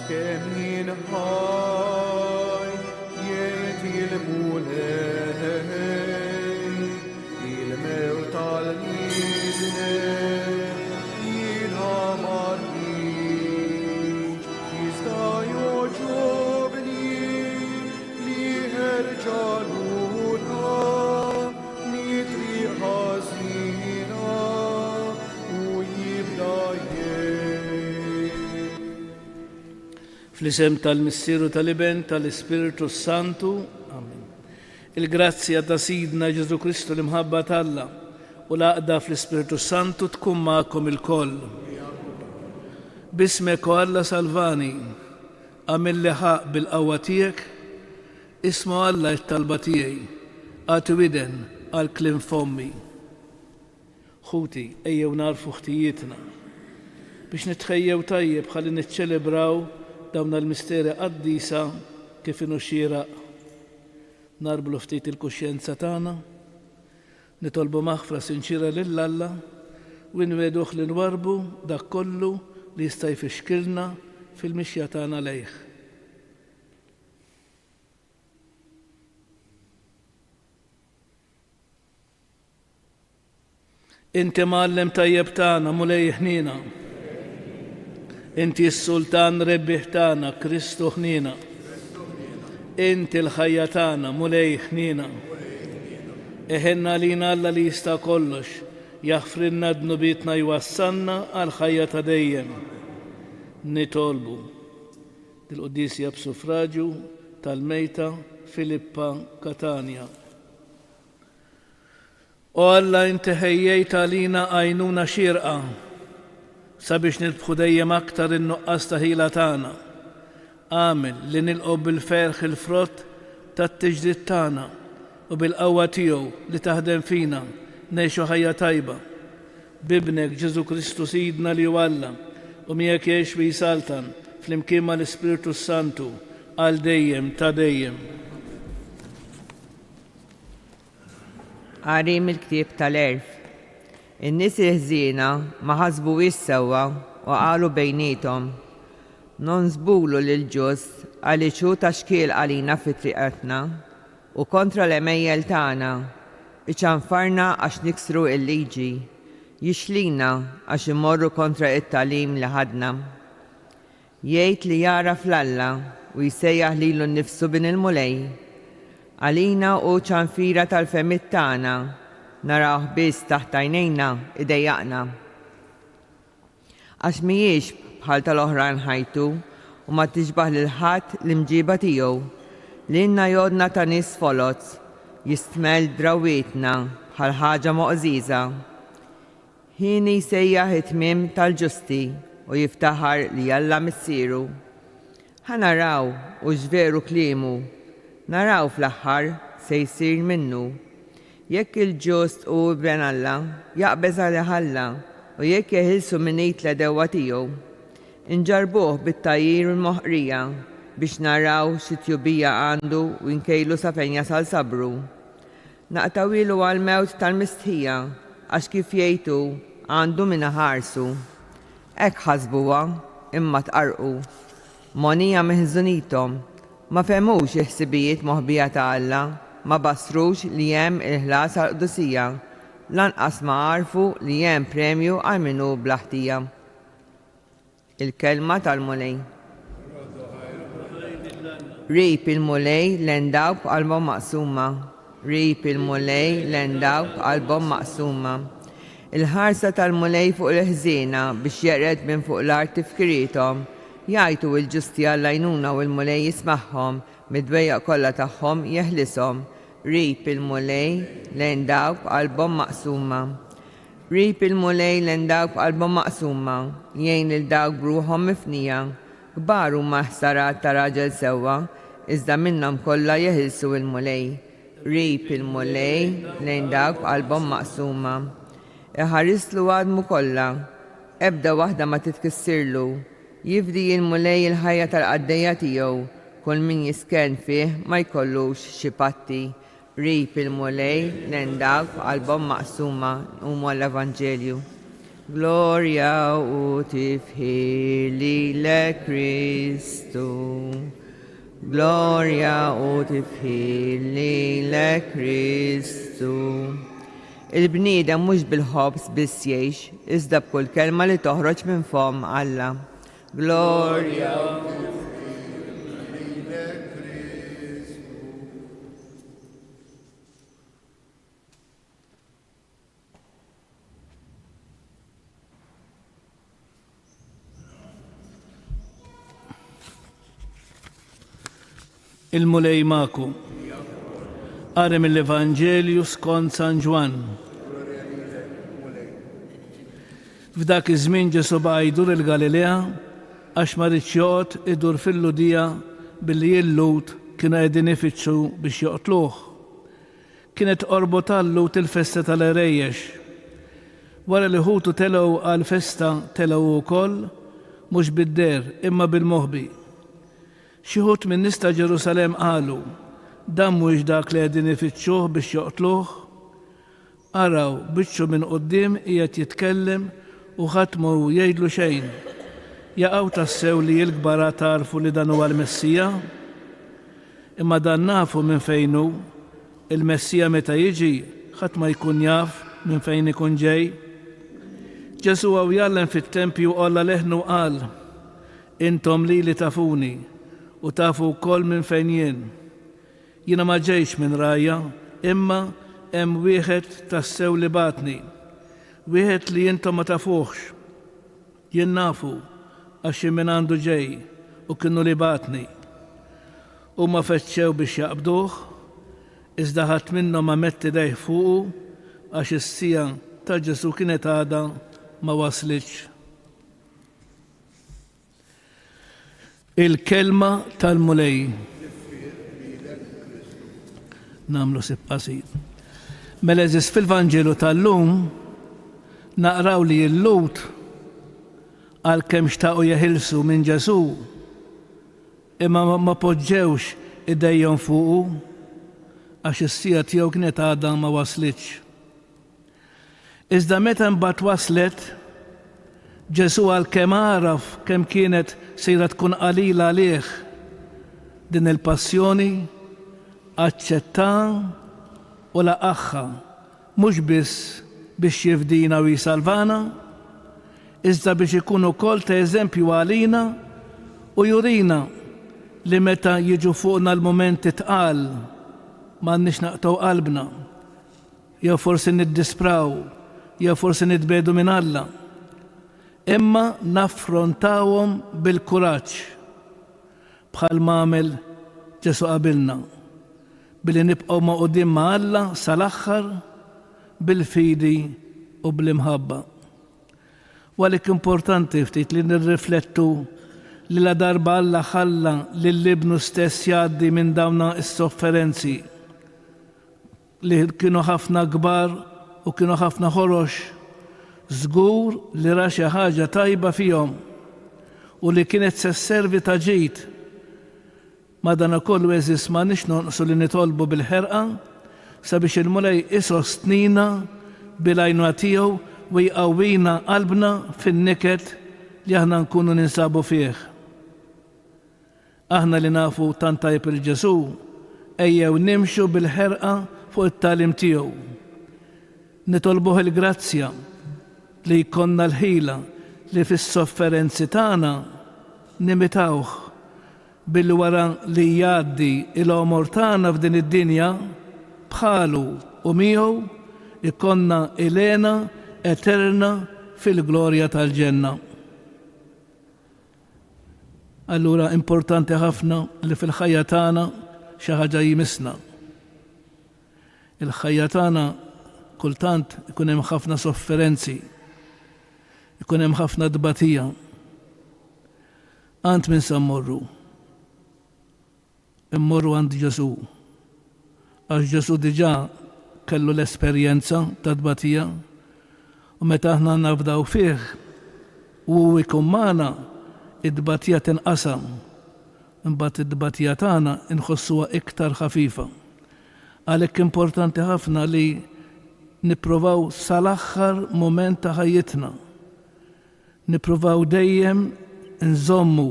Askemin hai yetil mulei il meu talmidne il amarni izdayo jobni li herjaluna mitri hazina u yibdaye. Fl-isem tal-Missieru tal-Iben tal-Ispiritu Santu. Amen. Il-grazzja ta' Sidna Ġesu Kristu l-imħabba tal-Alla u l-aqda fl-Ispiritu Santu tkun ma'kom il-koll. Bismek o Alla salvani, għamil li ħaq bil-qawwa tiegħek, ismu Alla t-talba tiegħi, għatu widen għal-klim fommi. Ħuti, ejjew narfu ħtijietna biex nitħejjew tajjeb ħalli niċċelebraw dawna l-misteri qaddisa kif inhu xieraq. Narblu ftit il-kuxjenza tagħna, nitolbu maħfra sinċira lil Alla u nweduh li nwarbu dak kollu li jista' jfixkilna fil-mixja tagħna lejh. Inti Mgħallem tajjeb tagħna mulej ħnina. Inti s-Sultan rebbieħ tagħna Kristu ħnina. Inti l-ħajja tagħna mulej ħnina. Eħenna lina Alla li jista' kollox, jaħfrinna dnubietna jwassalna għal ħajja ta' dejjem. Nitolbu dil-Quddisja b'suffraġġju tal-Mejta Filippa Katania. O Alla, inti ħejjejt għalina għajnuna xierqa sabiex nilbħu dejjem aktar in-nuqqas ta' ħila tagħna. Għamel li nilqgħu bil-ferħ il-frott tat-tiġdid tagħna u bil-qawwa tiegħu li taħdem fina ngħixu ħajja tajba. Bibnek Ġesu Kristu Sidna li hu Alla u miegħek jgħix fi Saltan flimkien mal-Ispiritu Santu għal dejjem ta' dejjem. Għarim il-ktieb tal-erf. In-nies il-ħżiena ma ħasbuhiex sewwa u qalu bejniethom non żbulu lil-ġust għaliex hu taxkiel għalina fi triqatna u kontra l-emejjel tagħna iċanfarna għax niksru l-liġi, jixlina għax imorru kontra it-tagħlim li ħadna. Jgħid li jara fl-Alla u jsejjaħ lilu nnifsu bin il-mulej. Għalina u ċanfira tal-femmit tagħna narawh biss taħt għajnejna idejjaqna. Għax mhijiex bħal tal-oħrajn ħajtu u ma tixbaħ lil ħadd l-imġiba tiegħu li inna jodna ta' nies folozz jistmel drawietna bħal ħaġa moqżiża. Ħini jsejjaħ it-tmiem tal-ġusti u jiftaħar li Alla missieru. Ħanaraw u x'veru kliemu, naraw fl-aħħar se jsir minnu. Jekk il-ġust u ben Alla jaqbeż għal ħalla u jekk jeħilsu minnejt l-edewwa tiegħu. Inġarbuh bit-tajjir u l-moħqrija biex naraw xi tjubija għandu u nkejlu sa fejn jasal sabru. Naqtawilu għal-mewt tal-mistħija għax kif jgħidu għandu minna ħarsu. Hekk ħasbuha imma tqarqu. Monija meħżunitom ma femux il-ħsibijiet moħbija ta' Alla, ma basrux li hemm il-ħlas għal-qdusija, lanqas ma għarfu li hemm premju għal minnu blaħtija. Il-kelma tal-mulej. Rip il-mulej l-endawb qalbhom maqsuma. Rip il-mulej l-endawb qalbhom maqsuma. Il-ħarsa tal-mulej fuq il-ħżiena biex jeqred minn fuq l-art tifkirietom, jgħidu il-ġusti għall-għajnuna u l-mulej jismaħħom mid-dwejja kollha tagħhom jeħlisom. Rip il-mulej l-endawb qalbhom maqsuma. Rip il-mulej l-endawb qalbhom maqsuma, jgħin il-dawk bruħhom mifnija, kbar huma ħsarat ta' raġel sewwa, iżda minnhom kollha jeħilsu il-mulej. Rip il-mulej l-endawb qalbhom maqsuma. Iħarislu għadmu kollha, ebda waħda ma titkissirlu, jifdi il-mulej il-ħajja tal-qaddejja tiegħu, kull min jisken fih ma jkollux xi patti. Rip il-mulej l-endawb qalbhom maqsuma huma l-Evanġelju. Gloria uti filii le Christu. Gloria uti filii le Christu. Il-bniedem mhux bil-ħobs biss jgħix, iżda b'kull kelma li toħroġ minn fom Alla. Gloria Il-mulej maku. Qari mill-Evanġelju skont San Ġwan. F'dak iż-żmien Ġesu baqa' jdur il-Galilea għax ma ridx joqgħod idur fil-Ludija billi l-Lut kienu qegħdin ifittxu biex joqtluh. Kienet qorbot tal-Lut il-festa tal-Erejjex. Wara li ħutu telgħu għall-festa telgħu wkoll mhux bid-der imma bil-moħbi. Xi ħut minn nies ta' Ġerusalemm qalu, dan mhuwiex dak li qegħdin ifittxuh biex joqtluh. Araw biċċu minn quddiem qiegħed jitkellem u ħadd ma jgħidlu xejn. Jaqgħu tassew li l-kbar tarfu li dan huwa l-Messija? Imma dan nafu minn fejn hu. Il-Messija meta jiġi ħadd ma jkun jaf minn fejn ikun ġej. Ġesu għaw jallem fit-tempju qolla leħnu qal, intom li tafuni u tafu wkoll minn fejn jien. Jiena ma ġejx minn rajja, imma hemm wieħed tassew li batni, wieħed li intom ma tafuhx. Jien nafu għax minn għandu ġej u kienu li batni. Huma feċċew biex jaqbduh, iżda ħadd minnhom ma metti dejh fuqu għax is-sija ta' Ġesu kienet għadha ma waslitx. Il-kelma tal-mulej. Namlu sib qasid. Mela eżis fil-Vanġelu tal-lum naqraw li l-Lut għalkemm xtaqu jeħilsu minn Ġesu imma ma poġġewx idejhom fuqu għax is-sija tiegħu kienet għadha ma waslitx. Iżda meta mbagħad waslet, Ġesu għalkemm għaraf kemm kienet sejra tkun qalila għalih din il-passjoni, aċċetta u laqagħha mhux biss biex jifdina u jisalvana, iżda biex ikun ukoll ta' eżempju għalina u jurina li meta jiġu fuqna l-momenti tqal m'għandniex naqtaw qalbna, jew forsi niddispraw, jew forsi nitbedu minn Alla, imma naffrontawhom bil-kuraġġ bħal m'għamel Ġesu qabilna, billi nibqgħu ma' quddiem ma' Alla sal-aħħar bil-fidi u bl-imħabba. Għalik importanti ftit li nirriflettu li la darba Alla ħalla li l-ibnu stess jgħaddi minn dawna is-sofferenzi li kienu ħafna kbar u kienu ħafna ħorox, żgur li ra xi ħaġa tajba fihom u li kienet se sservi ta' ġid. Madankollu eżis ma nix nonqsu li nitolbu bil-ħerqa sabiex il-mulej isostnina bil-għajnuna tiegħu u jqawwina qalbna fin-niket li aħna nkunu ninsabu fih. Aħna li nafu tant tajb il-Ġesu ejjew nimxu bil-ħerqa fuq it-tagħlim tiegħu. Nitolbuh il-grazzja li jkollna l-ħila li fis-sofferenzi tagħna nimitawh billi wara li jgħaddi il-għomor tagħna f'din id-dinja bħalu u miegħu ikonna ilena eterna fil-glorja tal-ġenna. Allura importanti ħafna li fil-ħajja tagħna xi ħaġa jmisna. Il-ħajja tagħna kultant ikun hemm ħafna sofferenzi, ikun hemm ħafna dbatija. Għand min sa mmorru. Immorru għand Ġesu. Għax Ġesu diġà kellu l-esperjenza ta' dbatija u meta aħna nafdaw fih u jkun magħna id-dbatija tinqasam. Imbagħad id-dbatija tagħna inħossuha iktar ħafifa. Għalhekk importanti ħafna li nipprovaw sal-aħħar mument ta' ħajjitna Nipruvaw dejjem nżommu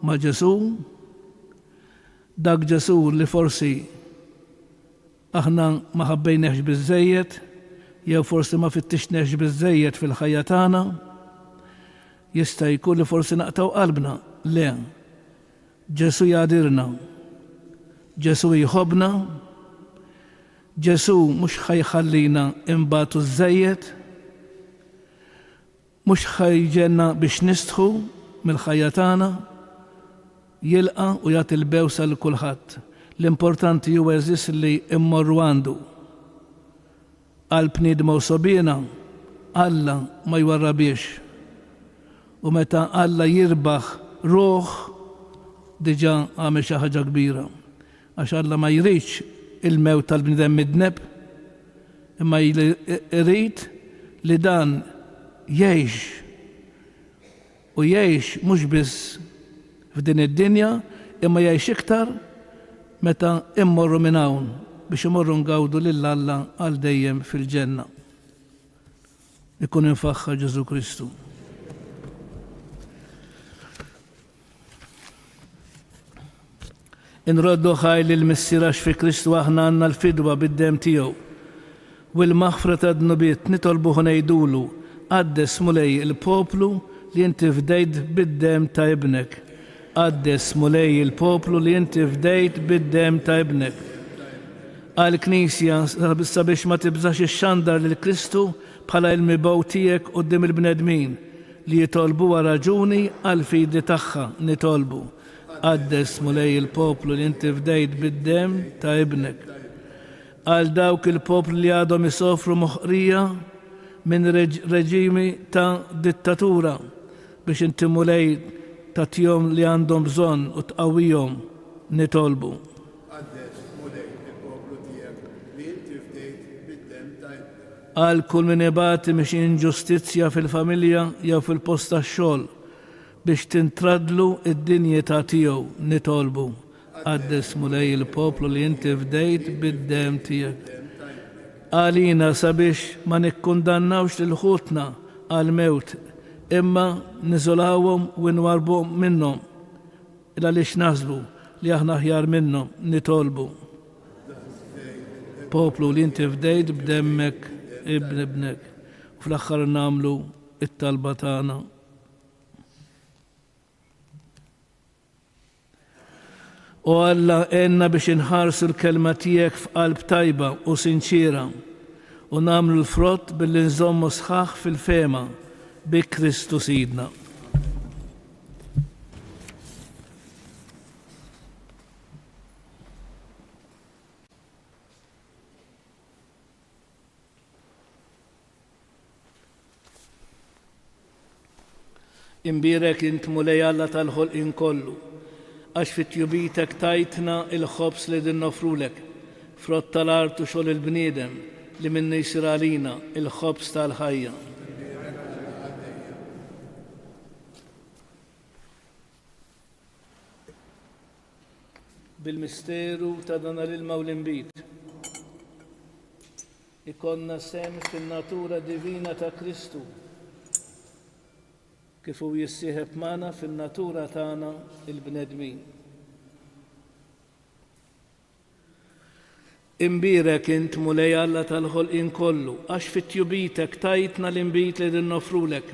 ma' Ġesu, dak Ġesu li forsi aħna ma ħabbejnex biżejjed, jew forsi ma fittixnex biżejjed fil-ħajja tagħna, jista' jkun li forsi naqtaw qalbna. Le, Ġesu jadirna, Ġesu jħobbna, Ġesu mhux ħajħallina imbagħtu żejjed, mhux ħajġenna biex nistħu mill-ħajja tagħna, jilqa' u jagħti l-bewsa lil kulħadd. L-importanti huwa eżis li immorru għandu. Għal bniedma u sobiena, Alla ma jwarrabiex. U meta Alla jirbaħ ruħ, diġà għamel xi ħaġa kbira. Għax Alla ma jridx il-mewt tal-bniedem midneb, imma jrid li dan jgħix u jgħix mhux biss f'din id-dinja, imma jgħix iktar meta immorru minn hawn biex imorru ngawdu lil Alla għal dejjem fil-ġenna. Ikun infaħħar Ġesu Kristu. Inroddu ħajli l-missirax fi Kristu aħna għandna l-fidwa bid-dem tiegħu u l-maħfra ta' dnubiet nitolbu ngħidulu qaddes mulej il-poplu li inti fdejt bid-dem ta' ibnek. Qaddes mulej il-poplu li inti fdejt bid-dem ta' ibnek. Għal-Knisja sabiex ma tibżax ix-xandar lil Kristu bħala il-mibow tiegħek quddiem il-bnedmin li jitolbuha raġuni għal-fidi tagħha nitolbu. Qaddes mulej il-poplu li inti fdejt bid-dem ta' ibnek. Għal dawk il-poplu li għadhom isofru moħqrija minn reġimi ta' dittatura biex inti mulej tagħtihom li għandhom bżonn u tqawwihom nitolbu. Qaddes mulej il-poplu tiegħek li inti fdejt bid-dem ta' ibnek. Għal kull min ibati mhix inġustizzja fil-familja jew fil-post tax-xogħol biex tintradlu id-dinjità tiegħu nitolbu. Qaddes mulej il-poplu li inti fdejt bid-dem tiegħek. Għalina sabiex ma nikkundannawx lil ħutna għal mewt, imma niżolawhom u nwarbuhom minnhom għaliex naħsbu li aħna aħjar minnhom nitolbu. Poplu li inti fdejt b'demmek ibn ibnek. U fl-aħħar nagħmlu it-talba tagħna. U Alla għenna biex inħarsu l-kelma tiegħek f'qalb tajba u sinċira u nagħmlu l-frott billi nżommu sħaħ fil-fema bi Kristu Sidna. Imbirek int mulej Alla tal-ħolqien kollu, għax fit-tjubitek tajtna il-ħobs li din nofrulek, frott tal-art u xogħol il-bniedem li minni jsir għalina il-ħobs tal-ħajja. Bil-misteru ta' dan l-ilma u l-inbit ikonna sem fin-natura divina ta' Kristu kif hu jissieħeb magħna fin-natura tagħna il-bnedmin. Imbirek int mulej Alla tal-ħolqien kollu, għax fit-tjubitek tajtna l-inbit li din nofrulek,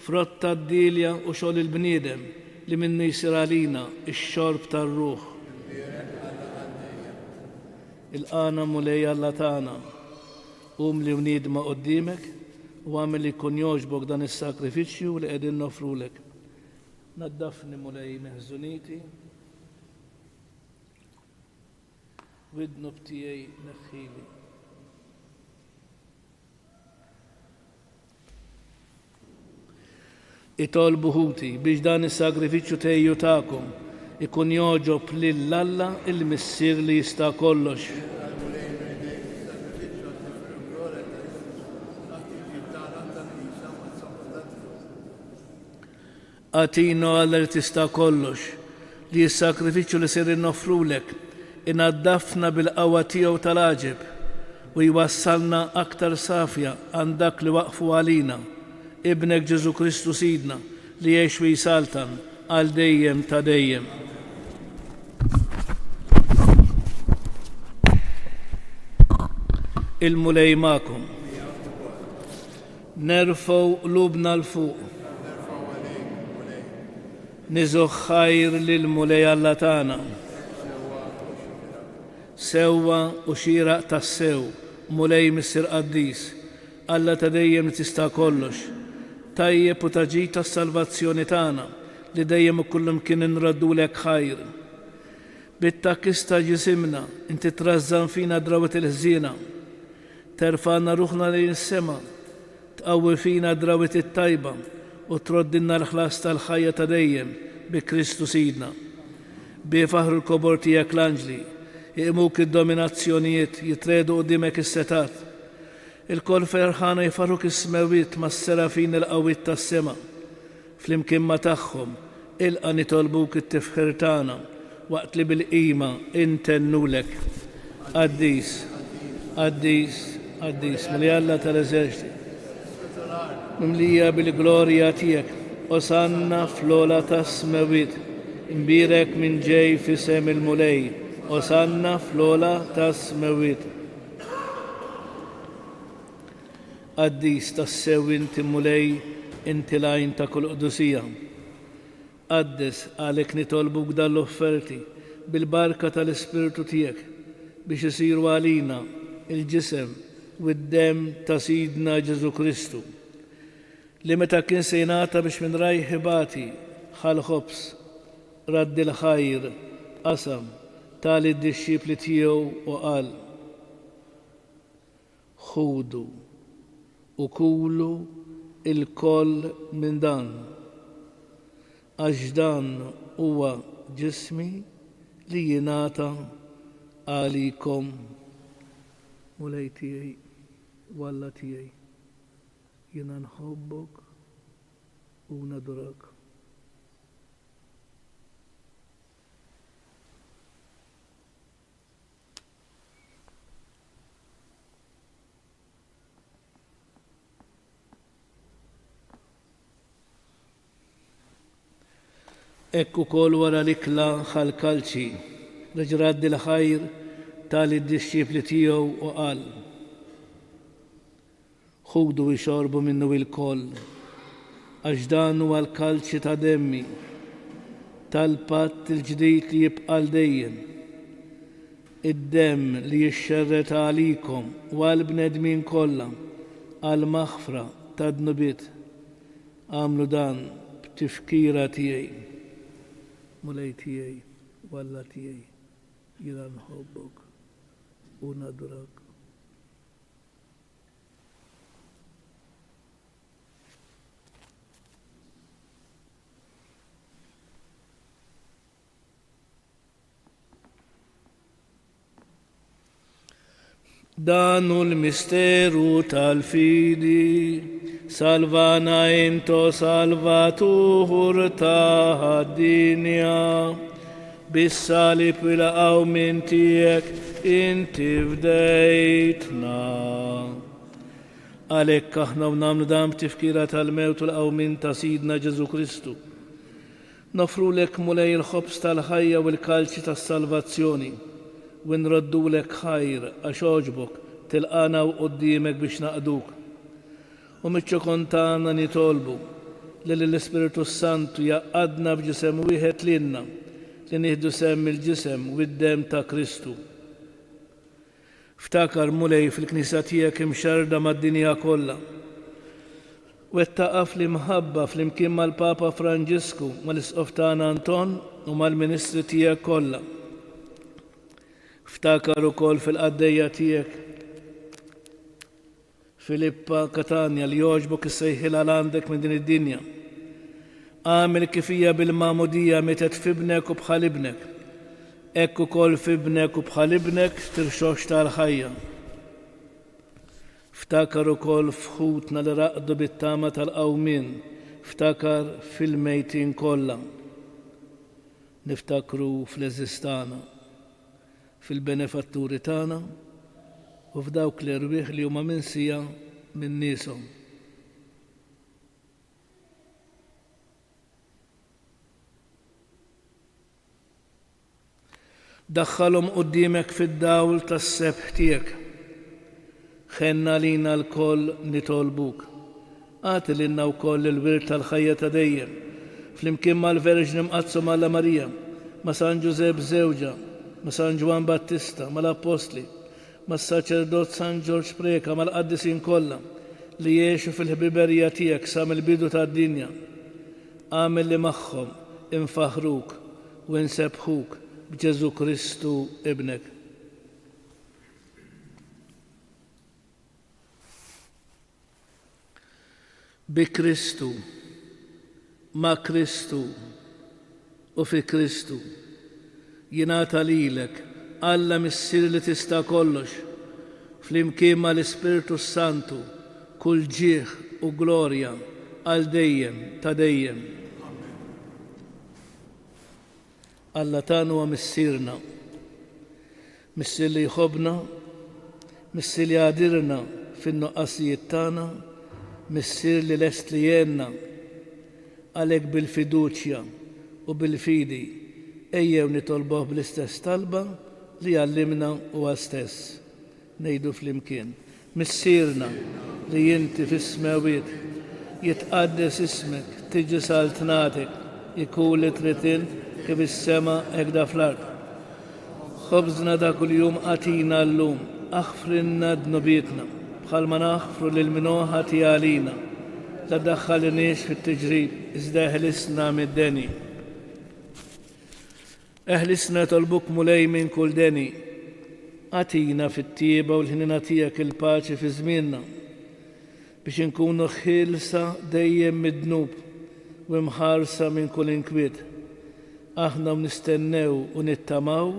frott tad-dilja u xogħol il-bniedem li minni jsir għalina ix-xorb tar-ruħ. Il-qana mulej Alla tagħna, li wniedma qoddimek u għamil li kun joġbok dan is-sakrifiċċju li qegħdin nofrulek. Naddafni mulej meħżuniti, widnu btiegħi neħħili. Itolbu ħuti biex dan is-sagrifiċċju tejju tagħkom ikun joġob lil Alla il-missier li jista' kollox. Għatino Alla li tista' kollox li s-sagrifiċċju li ser innofrulek inaddafna bil-qawwa tiegħu tal-għaġeb u jwassalna aktar safja għand dak li waqfu għalina ابنك جيسو كريستو سيدنا li jgħix wisaltan għal dejjem ta' dejjem. Il-mulej ma'kom. Nerfaw lubna l-fuq. Niżuħ ħajr lil-mulej Alla tagħna. Sewwa u xieraq tas-sew, mulej Missier Qaddis, Alla ta' dejjem li tista' kollox. Tajjeb u taġid tas-salvazzjoni tagħna li dejjem ukoll imkien inraddulek ħajr. Bit-takkis ta' ġisimna inti trażżan fina drawet il-ħżiena, terfa'na ruħna lejn is-sema, tqawwi fina drawet it-tajba u troddilna l-ħlas tal-ħajja ta' dejjem bi Kristu Sidna. Bi faħru l-kobor tiegħek l-anġli, iqmuk id-dominazzjonijiet, jitredu qudiemek is-setat. Il-kol ferħana jfarruk is-smewiet mas-serafin il-qawwiet tas-sema. Flimkien ma' tagħhom ilqa' nitolbuk it-tifħir tagħna waqt li bil-qima intennulek. Qaddis, Qaddis, Qaddis, milli Alla tal-eżerċiti. Mimlija bil-glorja tiegħek, osanna fl-ola tas-smewiet, imbirek minn ġej f'isem il-mulej, osanna fl-ola tas-smewiet. Qaddis tas-sew inti mulej inti lajn ta' kull qdusija. Qaddes għalhekk nitolbuk dan l-offerti bil-barka tal-Ispirtu tiegħek biex isiru għalina il-ġisem u d-dem ta' Sidna Ġesu Kristu li meta kien se jingħata biex minn rajħibati ħal-ħobs raddi l-ħajr qasam tali d-dixxipli tiegħu u qal: ħudu u kulu il-koll minn dan, għax dan huwa ġismi li jingħata għalikom. Mulej tiegħi u Alla tiegħi, jiena nħobbok u nadurak. Ekku kol wara l-ikla ħal-kalċi, reġraddi l-ħajr tal-disċipli tiegħu u qal: ħudu u xorbu minnu il-koll, għax dan huwa l-kalċi ta' demmi, tal-patt il-ġdid li jibqa' dejjem. Id-demm li jixxerret għalikom u għall-bnedmin kollha għall-maħfra tad-dnubiet. Għamlu dan b'tifkira tiegħi. Mulej tiegħi u Alla tiegħi, jiena nħobbok u nadurak. Danu l-misteru tal-fidi, salvana into salvatur ta' dinja, bis-salib il-qawmin tiegħek inti fdejtna. Għalhekk aħna nagħmlu dan b'tifkira tal-mewt u l-qawmin ta' Sidna Ġesu Kristu. Nofrulek mulej il-ħobs tal-ħajja u l-kalċi tas-salvazzjoni u nraddulek ħajr għax oġbok tilqana u quddiemek biex naqduk. U miċ-ċokon tagħna nitolbu li l-Ispiritu Santu jaqadna b'ġisem wieħed lilna li nieħdu semm il-ġisem u d-dem ta' Kristu. Ftakar mulej fil-Knisja tiegħek imxarda mad-dinja kollha. Wettaqa fl-imħabba flimkien mal-Papa Franġisku mal-Isqof tagħna Anton u mal-Ministri tiegħek kollha. Ftakar ukoll fil-qaddejja tiegħek Filippa Katania li jogħġbok issejħilha għandek minn din id-dinja. Għamil kif hija bil-magħmudija mietet f'ibnek u bħal ibnek. Hekk ukoll f'ibnek u bħal ibnek tirxox tal-ħajja. Ftakar ukoll f'ħutna li raqdu bit-tama tal-qawmien, ftakar fil-mejtin kollha. Niftakru fl-eżistana, fil-benefatturi tagħna u f'dawk l-irwieħ li huma minsija minn nieshom. دخلهم قديمك في الداول tas-sebħ tiegħek. Ħenna lina l-koll nitolbuk. Għati lilna wkoll il-wirt tal-ħajja ta' dejjem. Flimkien mal-Verġni mqazzom Alla Marija, ma' San Ġusepp żewġa, ma' San Ġwan Battista, mal-Apostli, mas-Saċerdot San Ġorġ Preka, mal-qaddisin kollha li jgħixu fil-ħbiberija tiegħek sa mill-bidu tad-dinja. Għamel li magħhom infaħruk u nsebħuk b'Ġesu Kristu ibnek. Bi Kristu, ma' Kristu u fi Kristu jingħata lilek Alla missier li tista' kollox flimkien mal-Ispiritu Santu kull ġieħ u glorja għal dejjem ta' dejjem. Alla tagħna huwa missierna, missier li jħobbna, missier li għadirna fin-nuqqasijiet tagħna, missier li lest li jenna. Għalhekk bil-fiduċja u bil-fidi ejjew nitolbuh bl-istess talba li għallimna huwa stess. Ngħidu flimkien. Missierna li inti fis-smawiet jitqaddes ismek, tiġi saltnatek, ikun li trid int kif is-sema hekk da fl-ard. Ħobżna da kuljum għatina llum, aħfrinna dnubietna bħal ma naħfru lil minnoħa għalina. La ddaħħalniex fit-tiġrib, iżda eħlisna mid-deni. Eħlisna tolbuk mulej minn kull deni. Għatina fit-tieba u l-ħnina tiegħek il-paċi fi żmienna biex inkunu ħilsa dejjem mid-dnub u mħarsa minn kull inkwiet. Aħna nistennew u nittamaw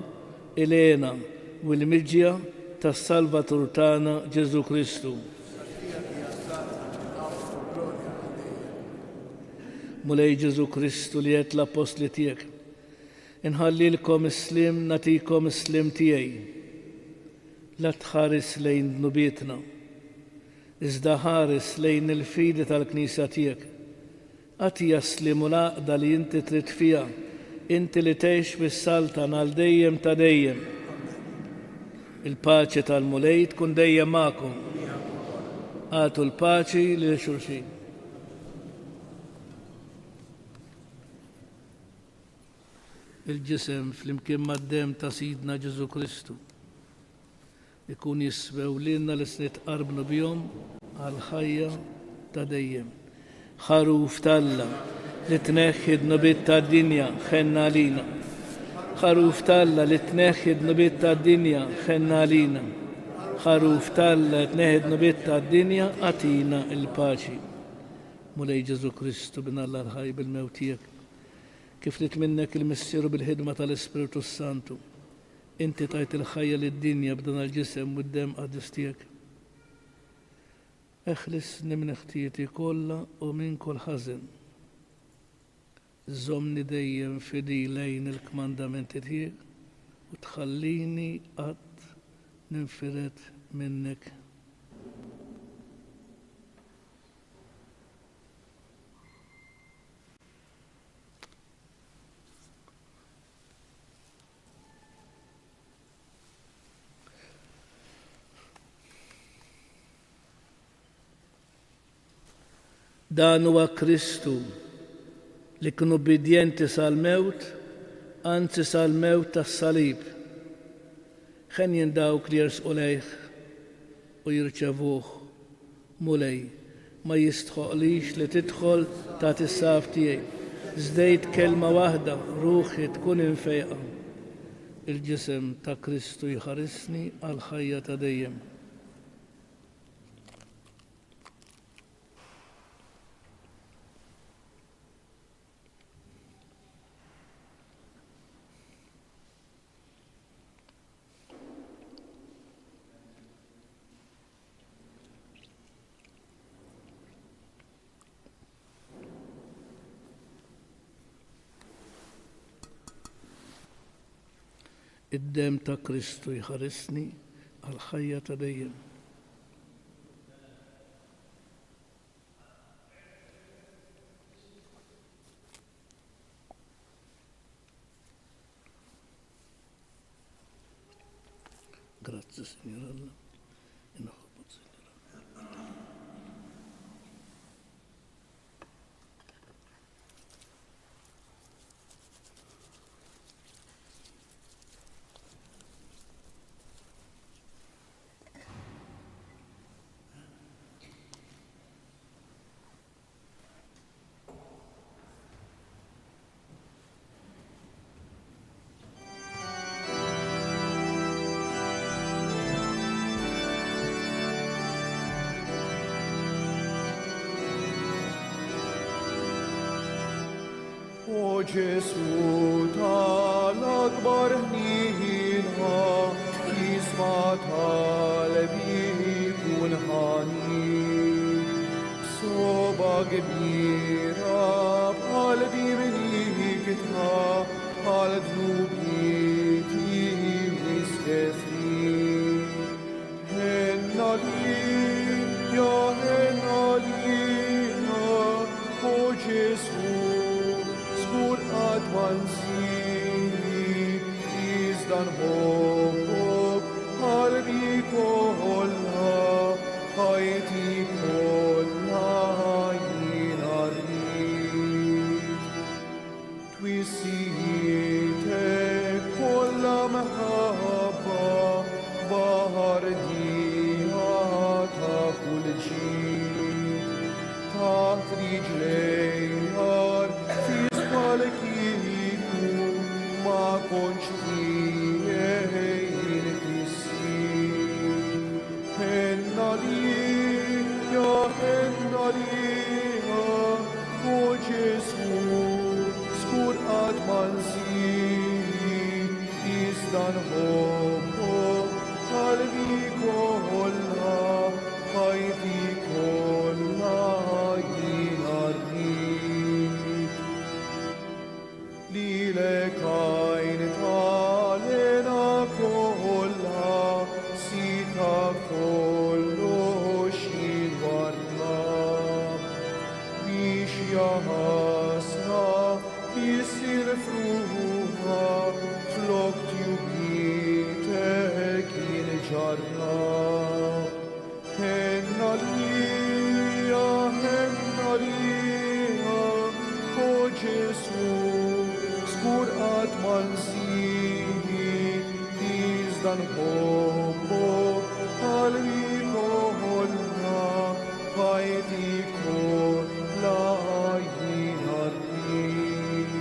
ilena u l-miġja tas-Salvatur tagħna Ġesu Kristu. Mulej Ġesu Kristu li qed l-apostli tiegħek. Inħallilkom is-slim nagħtikom is-slim tiegħi. La tħares lejn dnubietna, iżda ħares lejn il-fidi tal-Knisja tiegħek. Għatija slim u l-għaqda li inti trid fiha, inti li tgħix bis-saltan għal dejjem ta' dejjem. Il-paċi tal-mulej tkun dejjem magħkom. Għatu l-paċi lil xulxin. Il-ġisem flimkien mad-dem ta' Sidna Ġesu Kristu ikun jiswew lilna li nitqarbnu bihom għal ħajja ta' dejjem. Ħaruf Alla li tneħħi d-nubiet tad-dinja ħenna għalina. Ħaruf Alla li tneħħi d-nubiet tad-dinja ħenna għalina. Ħaruf Alla li tneħħi d-nubiet tad-dinja għatina il-paċi. Mulej Ġesu Kristu bin Alla l-ħaj bil-mewt tiegħek. Kif rid minnek il-missieru bil-ħidma tal-Ispiritu Santu. Inti tajt il-ħajja lid-dinja b'dan il-ġisem u d-dem qaddis tiegħek. Eħlisni minn ħtieti kollha u minn kull ħażin. Żommni dejjem fidi lejn il-kmandamenti tiegħek u tħallini qatt ninfiret minnek. Dan huwa Kristu li kien ubbidjenti sal-mewt, anzi sal-mewt tas-salib. Ħen dawk li jersqu lejh u jirċevuh mulej ma jistħoqlix li tidħol ta' is-saf tiegħi. Żdejt kelma waħda, ruħi tkun infejqa. Il-ġisem ta' Kristu jħarisni għal ħajja ta' dejjem. Id-dem ta' Kristu jħarisni għal ħajja ta' dejjem. Grazie, Signore Allah. O Gesù tal-akbar ħnina, jisma talbi kun ħanin. Soba kbira bħalbi minikta, bħal-dnubieti miskefrin. Henna li, ja henna lina, o Gesù, skur għadman sini, izdan hobbok, qalbi kolla, ħajti kolla jina rrit. Twissietek kolla maħabba, bahar dija ta' kull ġid, taħt riġlejjar, kiku ma konċ tijej tissin. Henna li, ja henna li, o Ġesu, skur għadman zini, izdan hobbo, qalbi kolla, ħajti kolla jina rrit. Lilek għajn talena kolla, sita kollox jinwarna. Biex jahasra, jissir fruħa, flok tjubitek jinġarna. Henna lija, henna lija, o Ġesu, skur għadman zini, izdan hobbo, qalbi kolla, ħajti kolla jina rrit.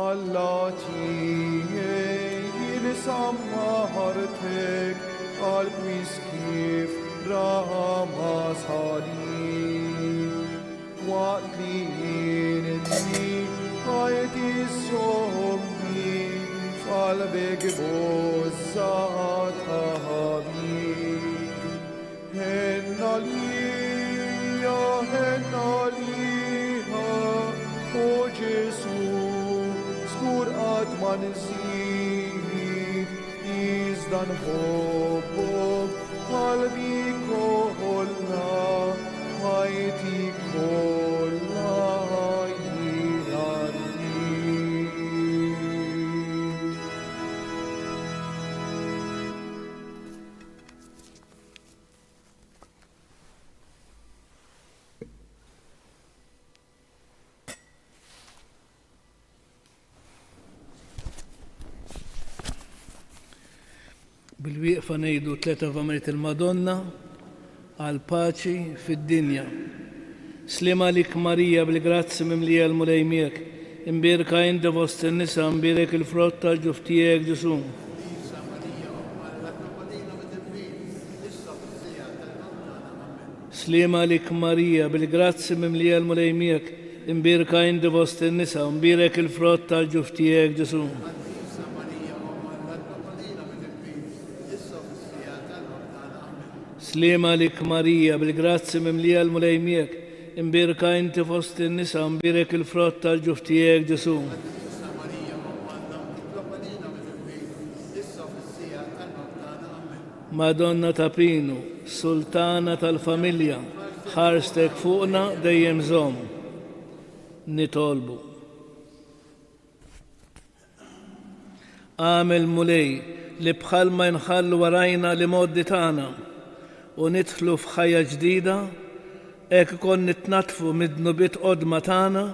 Alla tijej jinsammartek, qalb miskif rama salim. Waqt li jinti ħajti sommi, f'qalbek bozzat ħabib. Henna lija, o Ġesu, skur għadman zini, izdan hobbok, qalbi kolla, ħajti kolla jina rrit. Bil-wieqfa ngħidu tleta v'Amerit il-Madonna għal paċi fid-dinja. Slima lik Marija bil-grazzi mimlija l-mulejmiek, imbirka inda fost in-nisa, imbirek il-frott tal-ġuftijek Ġesu. Slima lik Marija bil-grazzi mimlija l-mulejmiek, imbirka inda fost in-nisa, imbirek il-frott tal-ġuftijek Ġesu. Slima lik Marija bil-grazzi mimlija l-mulejmiek, imbirka inti fost in-nisa, imbirek il-frott tal-ġuftijek Ġesu. Madonna ta' Pinu, Sultana tal-familja, ħarstek fuqna dejjem żomm. Nitolbu. għamel mulej li bħalma nħallu warajna li moddi tagħna u nidħlu f'ħajja ġdida, hekk ikun nitnatfu mid-dnubiet qodma tagħna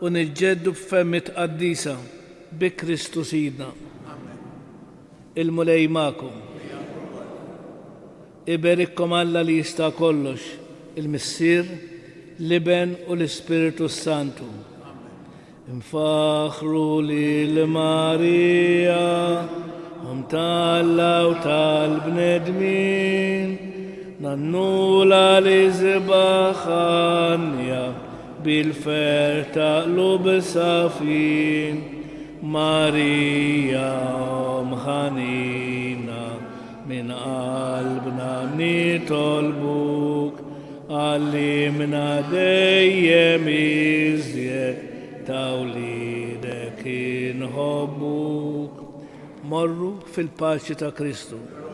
u niġġeddu b'femmit qaddisa bi Kristu Sidna. Il-mulej magħkom. Iberikkom Alla li jista' kollox, il-Missier, l-Iben u l-Ispiritu Santu. Infaħru lil-Marija, tal-Alla u tal-bnedmin, nannula li zibaħanja bil-fer taqlub safin, Marija omħanina min qalbna nitolbuk, għallimna dejjem iżjed tawlidek inħobbuk. Morru fil-paċi ta' Kristu.